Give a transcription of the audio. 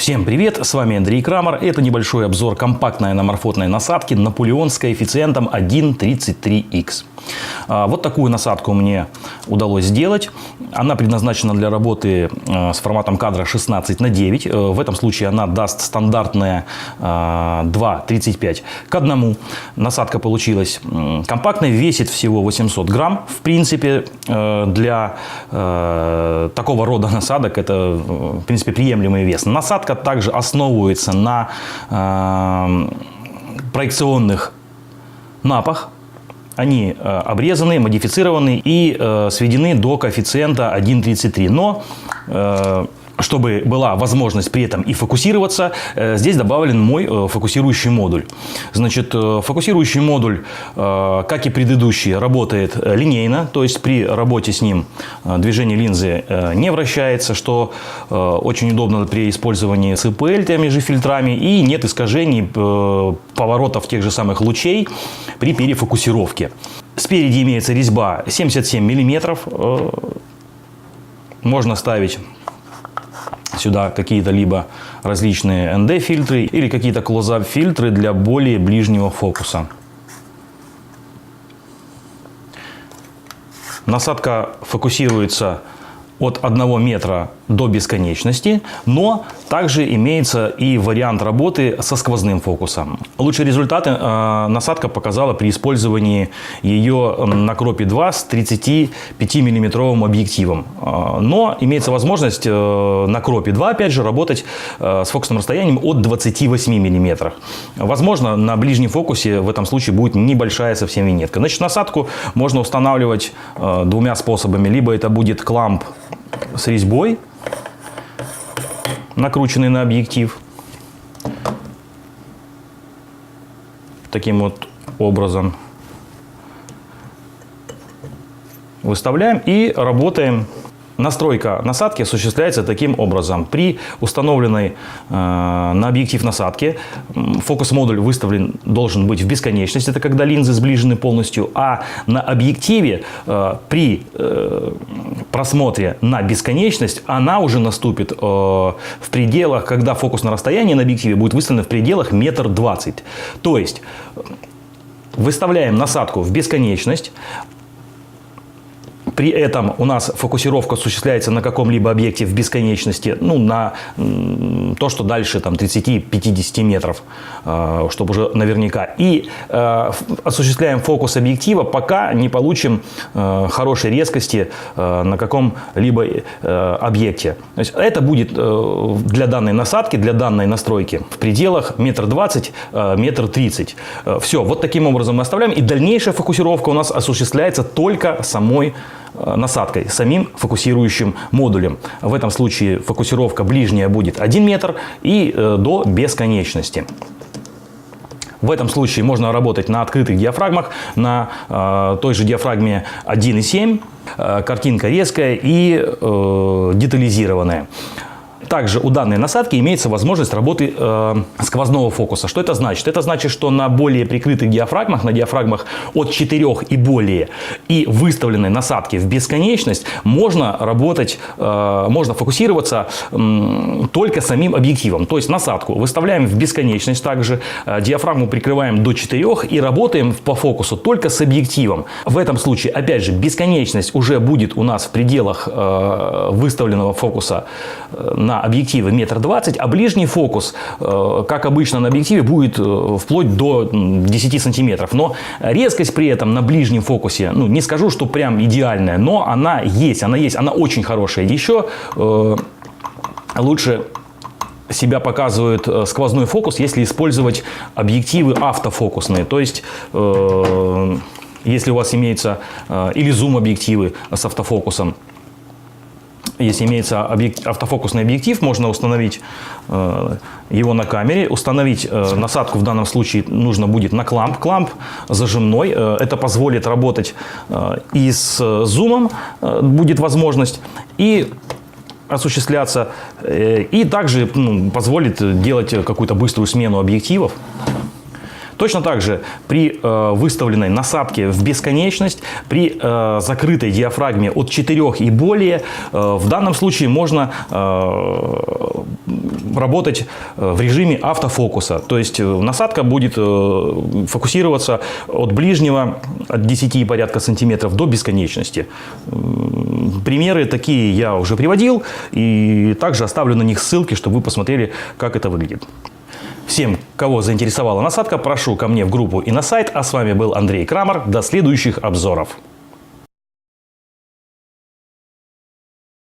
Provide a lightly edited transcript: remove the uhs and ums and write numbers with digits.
Всем привет, с вами Андрей Крамер. Это небольшой обзор компактной аноморфотной насадки Наполеон с коэффициентом 1,33х. Вот такую насадку мне удалось сделать. Она предназначена для работы с форматом кадра 16:9. В этом случае она даст стандартное 2,35 к 1. Насадка получилась компактной, весит всего 800 грамм. В принципе, для такого рода насадок это, в принципе, приемлемый вес. Насадка также основывается на проекционных напах. Они обрезаны, модифицированы и сведены до коэффициента 1,33. Но чтобы была возможность при этом и фокусироваться, здесь добавлен мой фокусирующий модуль. Значит, фокусирующий модуль, как и предыдущий, работает линейно, то есть при работе с ним движение линзы не вращается, что очень удобно при использовании с ИПЛ, теми же фильтрами, и нет искажений поворотов тех же самых лучей при перефокусировке. Спереди имеется резьба 77 мм. Можно ставить сюда какие-то либо различные ND-фильтры или какие-то close-up-фильтры для более ближнего фокуса. Насадка фокусируется от 1 метра до бесконечности, но также имеется и вариант работы со сквозным фокусом. Лучшие результаты насадка показала при использовании ее на Кропе 2 с 35-миллиметровым объективом. Но имеется возможность на Кропе 2, опять же, работать с фокусным расстоянием от 28 мм. Возможно, на ближнем фокусе в этом случае будет небольшая совсем виньетка. Значит, насадку можно устанавливать двумя способами. Либо это будет кламп с резьбой, накрученный на объектив. Таким вот образом выставляем и работаем. Настройка насадки осуществляется таким образом. При установленной на объектив насадке фокус-модуль выставлен должен быть в бесконечность. Это когда линзы сближены полностью. А на объективе при просмотре на бесконечность она уже наступит в пределах, когда фокусное расстояние на объективе будет выставлено в пределах 1,20 м. То есть выставляем насадку в бесконечность. При этом у нас фокусировка осуществляется на каком-либо объекте в бесконечности, ну, на то, что дальше там 30-50 метров, чтобы уже наверняка. И осуществляем фокус объектива, пока не получим хорошей резкости на каком-либо объекте. То есть это будет для данной насадки, для данной настройки в пределах 1,20 м, 1,30 м. Все, вот таким образом мы оставляем. И дальнейшая фокусировка у нас осуществляется только самой насадкой, самим фокусирующим модулем. В этом случае фокусировка ближняя будет 1 метр и до бесконечности. В этом случае можно работать на открытых диафрагмах, на той же диафрагме 1,7. Картинка резкая и детализированная. Также у данной насадки имеется возможность работы сквозного фокуса. Что это значит? Это значит, что на более прикрытых диафрагмах, на диафрагмах от 4 и более, и выставленной насадки в бесконечность, можно работать, можно фокусироваться только самим объективом. То есть насадку выставляем в бесконечность, также диафрагму прикрываем до 4 и работаем по фокусу только с объективом. В этом случае, опять же, бесконечность уже будет у нас в пределах выставленного фокуса на объективе 1,20 м, а ближний фокус, как обычно на объективе, будет вплоть до 10 сантиметров. Но резкость при этом на ближнем фокусе, ну, не скажу, что прям идеальная, но она есть, она очень хорошая. Еще лучше себя показывает сквозной фокус, если использовать объективы автофокусные. То есть если у вас имеется или зум-объективы с автофокусом. Если имеется автофокусный объектив, можно установить его на камере. Установить насадку в данном случае нужно будет на кламп. Кламп зажимной. Это позволит работать и с зумом, будет возможность, и осуществляться. И также позволит делать какую-то быструю смену объективов. Точно так же при выставленной насадке в бесконечность, при закрытой диафрагме от 4 и более, в данном случае можно работать в режиме автофокуса. То есть насадка будет фокусироваться от ближнего, от 10 порядка сантиметров до бесконечности. Примеры такие я уже приводил, и также оставлю на них ссылки, чтобы вы посмотрели, как это выглядит. Всем, кого заинтересовала насадка, прошу ко мне в группу и на сайт. А с вами был Андрей Крамер. До следующих обзоров.